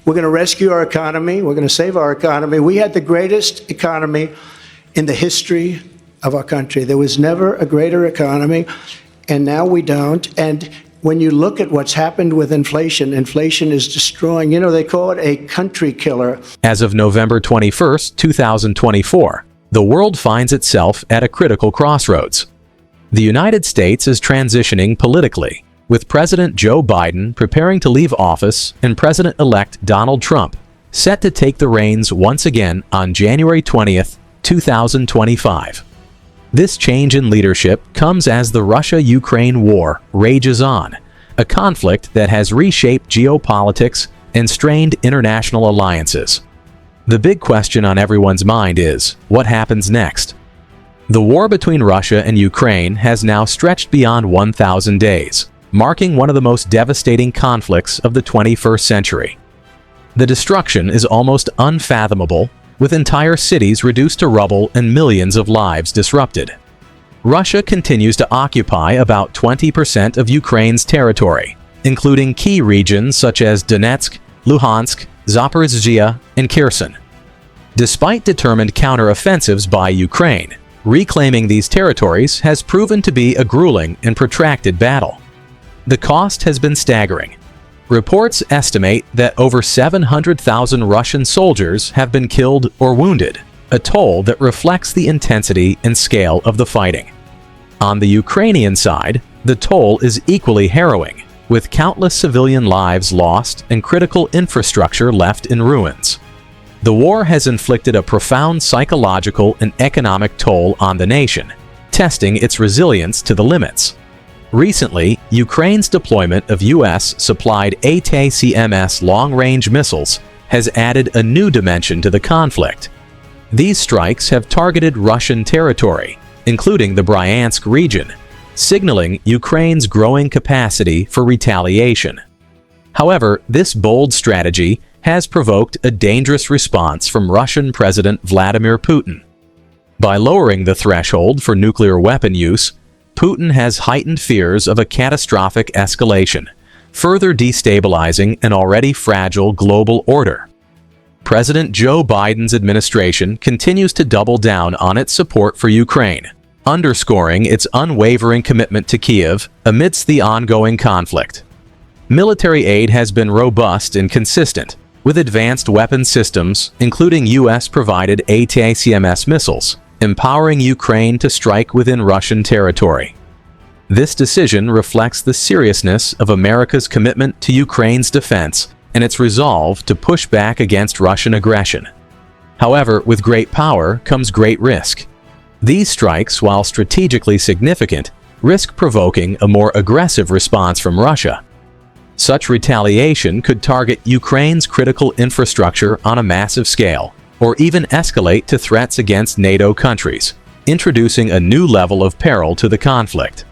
We're going to rescue our economy. We're going to save our economy. We had the greatest economy in the history of our country. There was never a greater economy, and now we don't. And when you look at what's happened with inflation, inflation is destroying, they call it a country killer. As of November 21st, 2024, the world finds itself at a critical crossroads. The United States is transitioning politically, with President Joe Biden preparing to leave office and President-elect Donald Trump set to take the reins once again on January 20th, 2025. This change in leadership comes as the Russia-Ukraine war rages on, a conflict that has reshaped geopolitics and strained international alliances. The big question on everyone's mind is, what happens next? The war between Russia and Ukraine has now stretched beyond 1,000 days, marking one of the most devastating conflicts of the 21st century. The destruction is almost unfathomable, with entire cities reduced to rubble and millions of lives disrupted. Russia continues to occupy about 20% of Ukraine's territory, including key regions such as Donetsk, Luhansk, Zaporizhzhia, and Kherson. Despite determined counter-offensives by Ukraine, reclaiming these territories has proven to be a grueling and protracted battle. The cost has been staggering. Reports estimate that over 700,000 Russian soldiers have been killed or wounded, a toll that reflects the intensity and scale of the fighting. On the Ukrainian side, the toll is equally harrowing, with countless civilian lives lost and critical infrastructure left in ruins. The war has inflicted a profound psychological and economic toll on the nation, testing its resilience to the limits. Recently, Ukraine's deployment of U.S.-supplied ATACMS long-range missiles has added a new dimension to the conflict. These strikes have targeted Russian territory, including the Bryansk region, signaling Ukraine's growing capacity for retaliation. However, this bold strategy has provoked a dangerous response from Russian President Vladimir Putin. By lowering the threshold for nuclear weapon use, Putin has heightened fears of a catastrophic escalation, further destabilizing an already fragile global order. President Joe Biden's administration continues to double down on its support for Ukraine, underscoring its unwavering commitment to Kyiv amidst the ongoing conflict. Military aid has been robust and consistent, with advanced weapon systems, including U.S.-provided ATACMS missiles, empowering Ukraine to strike within Russian territory. This decision reflects the seriousness of America's commitment to Ukraine's defense and its resolve to push back against Russian aggression. However, with great power comes great risk. These strikes, while strategically significant, risk provoking a more aggressive response from Russia. Such retaliation could target Ukraine's critical infrastructure on a massive scale, or even escalate to threats against NATO countries, introducing a new level of peril to the conflict.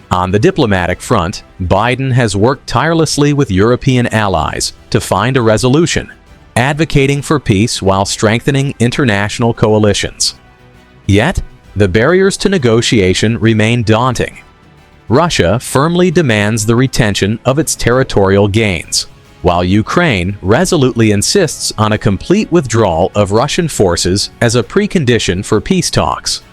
On the diplomatic front, Biden has worked tirelessly with European allies to find a resolution, advocating for peace while strengthening international coalitions. Yet, the barriers to negotiation remain daunting. Russia firmly demands the retention of its territorial gains, while Ukraine resolutely insists on a complete withdrawal of Russian forces as a precondition for peace talks.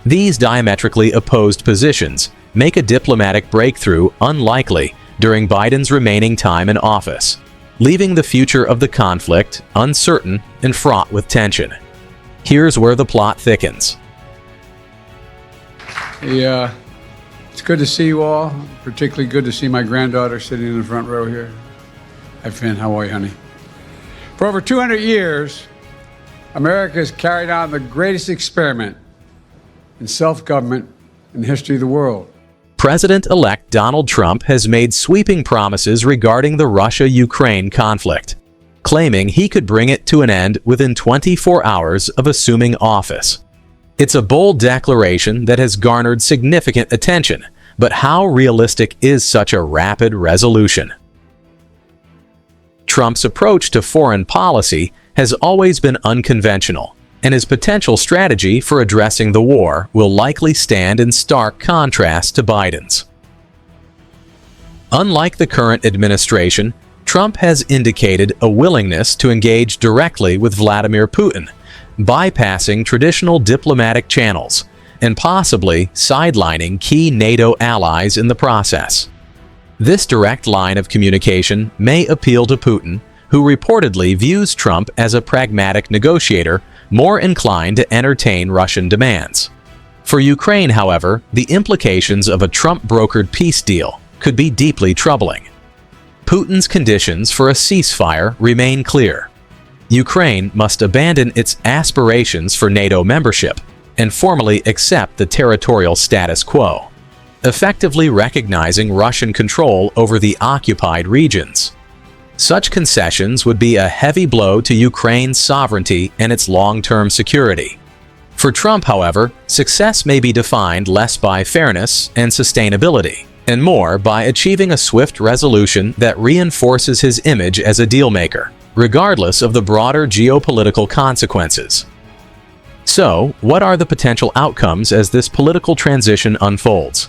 These diametrically opposed positions make a diplomatic breakthrough unlikely during Biden's remaining time in office, leaving the future of the conflict uncertain and fraught with tension. Here's where the plot thickens. It's good to see you all, particularly good to see my granddaughter sitting in the front row here. Hi, Finn. How are you, honey? For over 200 years, America has carried on the greatest experiment in self-government in the history of the world. President-elect Donald Trump has made sweeping promises regarding the Russia-Ukraine conflict, claiming he could bring it to an end within 24 hours of assuming office. It's a bold declaration that has garnered significant attention, but how realistic is such a rapid resolution? Trump's approach to foreign policy has always been unconventional, and his potential strategy for addressing the war will likely stand in stark contrast to Biden's. Unlike the current administration, Trump has indicated a willingness to engage directly with Vladimir Putin, bypassing traditional diplomatic channels and possibly sidelining key NATO allies in the process. This direct line of communication may appeal to Putin, who reportedly views Trump as a pragmatic negotiator more inclined to entertain Russian demands. For Ukraine, however, the implications of a Trump-brokered peace deal could be deeply troubling. Putin's conditions for a ceasefire remain clear. Ukraine must abandon its aspirations for NATO membership and formally accept the territorial status quo, effectively recognizing Russian control over the occupied regions. Such concessions would be a heavy blow to Ukraine's sovereignty and its long-term security. For Trump, however, success may be defined less by fairness and sustainability, and more by achieving a swift resolution that reinforces his image as a dealmaker, regardless of the broader geopolitical consequences. So, what are the potential outcomes as this political transition unfolds?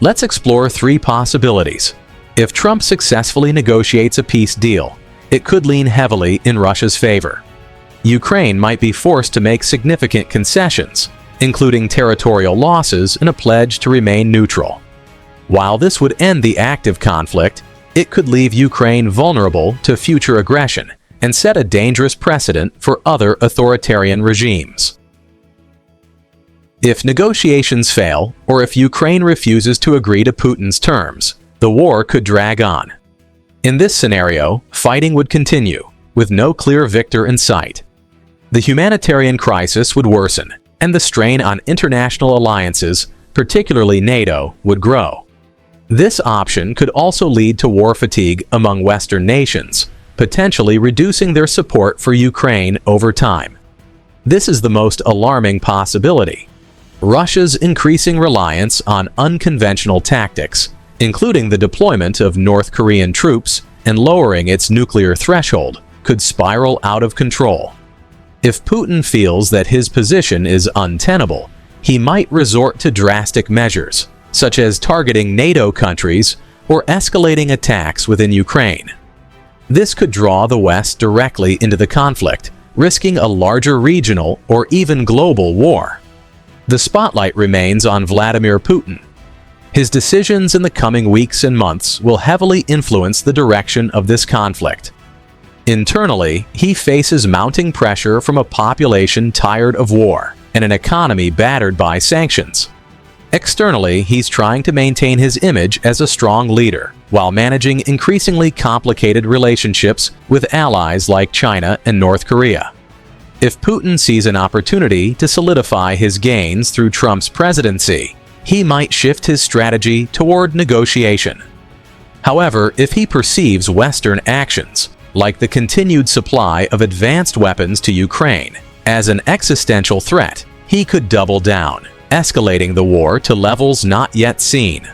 Let's explore three possibilities. If Trump successfully negotiates a peace deal, it could lean heavily in Russia's favor. Ukraine might be forced to make significant concessions, including territorial losses and a pledge to remain neutral. While this would end the active conflict, it could leave Ukraine vulnerable to future aggression and set a dangerous precedent for other authoritarian regimes. If negotiations fail, or if Ukraine refuses to agree to Putin's terms, the war could drag on. In this scenario, fighting would continue, with no clear victor in sight. The humanitarian crisis would worsen, and the strain on international alliances, particularly NATO, would grow. This option could also lead to war fatigue among Western nations, potentially reducing their support for Ukraine over time. This is the most alarming possibility. Russia's increasing reliance on unconventional tactics, including the deployment of North Korean troops and lowering its nuclear threshold, could spiral out of control. If Putin feels that his position is untenable, he might resort to drastic measures, such as targeting NATO countries or escalating attacks within Ukraine. This could draw the West directly into the conflict, risking a larger regional or even global war. The spotlight remains on Vladimir Putin. His decisions in the coming weeks and months will heavily influence the direction of this conflict. Internally, he faces mounting pressure from a population tired of war and an economy battered by sanctions. Externally, he's trying to maintain his image as a strong leader, while managing increasingly complicated relationships with allies like China and North Korea. If Putin sees an opportunity to solidify his gains through Trump's presidency, he might shift his strategy toward negotiation. However, if he perceives Western actions, like the continued supply of advanced weapons to Ukraine, as an existential threat, he could double down, escalating the war to levels not yet seen.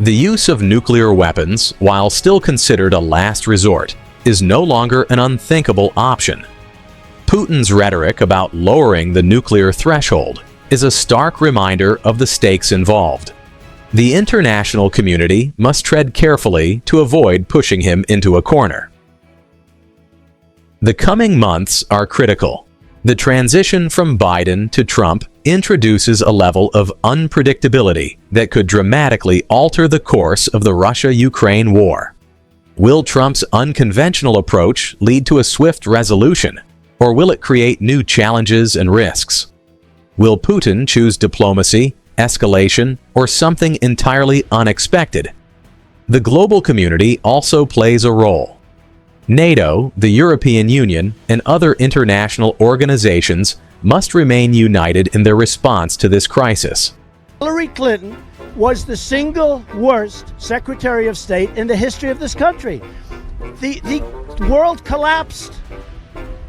The use of nuclear weapons, while still considered a last resort, is no longer an unthinkable option. Putin's rhetoric about lowering the nuclear threshold is a stark reminder of the stakes involved. The international community must tread carefully to avoid pushing him into a corner. The coming months are critical. The transition from Biden to Trump introduces a level of unpredictability that could dramatically alter the course of the Russia-Ukraine war. Will Trump's unconventional approach lead to a swift resolution, or will it create new challenges and risks? Will Putin choose diplomacy, escalation, or something entirely unexpected? The global community also plays a role. NATO, the European Union, and other international organizations must remain united in their response to this crisis. Hillary Clinton was the single worst Secretary of State in the history of this country. The world collapsed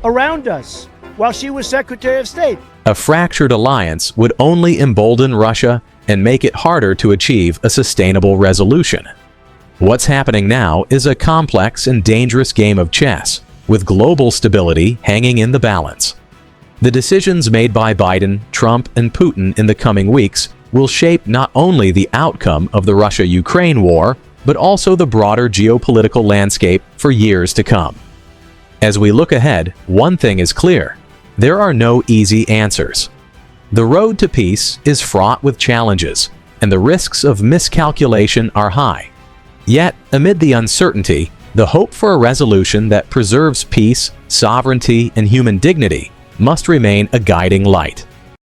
around us while she was Secretary of State. A fractured alliance would only embolden Russia and make it harder to achieve a sustainable resolution. What's happening now is a complex and dangerous game of chess, with global stability hanging in the balance. The decisions made by Biden, Trump, and Putin in the coming weeks will shape not only the outcome of the Russia-Ukraine war, but also the broader geopolitical landscape for years to come. As we look ahead, one thing is clear: there are no easy answers. The road to peace is fraught with challenges, and the risks of miscalculation are high. Yet, amid the uncertainty, the hope for a resolution that preserves peace, sovereignty, and human dignity must remain a guiding light.